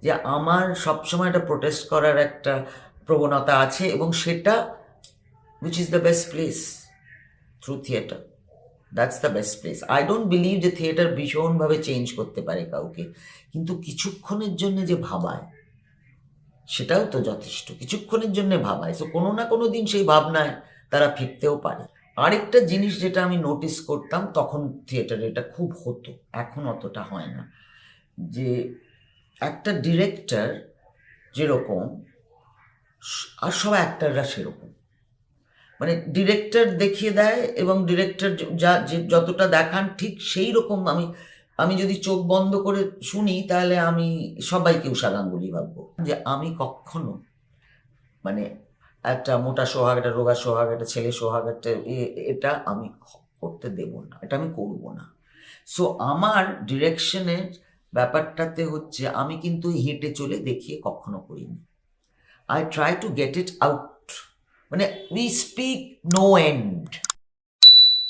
যে আমার সবসময় একটা প্রোটেস্ট করার একটা প্রবণতা আছে, এবং সেটা which is the best place through theatre. That's the best place. I don't believe যে থিয়েটার ভীষণভাবে চেঞ্জ করতে পারে কাউকে, কিন্তু কিছুক্ষণের জন্য যে ভাবায় সেটাও তো যথেষ্ট। কিছুক্ষণের জন্য ভাবায়, তো কোনো না কোনো দিন সেই ভাবনায় তারা ফিরতেও পারে। আরেকটা জিনিস যেটা আমি নোটিস করতাম তখন থিয়েটারে, এটা খুব হতো, এখন অতটা হয় না, যে একটা ডিরেক্টর যেরকম আর সব অ্যাক্টাররা সেরকম। মানে ডিরেক্টর দেখিয়ে দেয়, এবং ডিরেক্টর যা যে যতটা দেখান ঠিক সেই রকম। আমি আমি যদি চোখ বন্ধ করে শুনি তাহলে আমি সবাইকে উষা গাঙ্গুলি ভাববো। যে আমি কখনো মানে একটা মোটা সোহাগ, একটা রোগা সোহাগ, একটা ছেলে সোহাগ, একটা এটা আমি করতে দেব না, এটা আমি করব না। সো আমার ডিরেকশনের ব্যাপারটাতে হচ্ছে আমি কিন্তু হেঁটে চলে দেখিয়ে কখনো করিনি। I try to get it out. মানে we speak no end.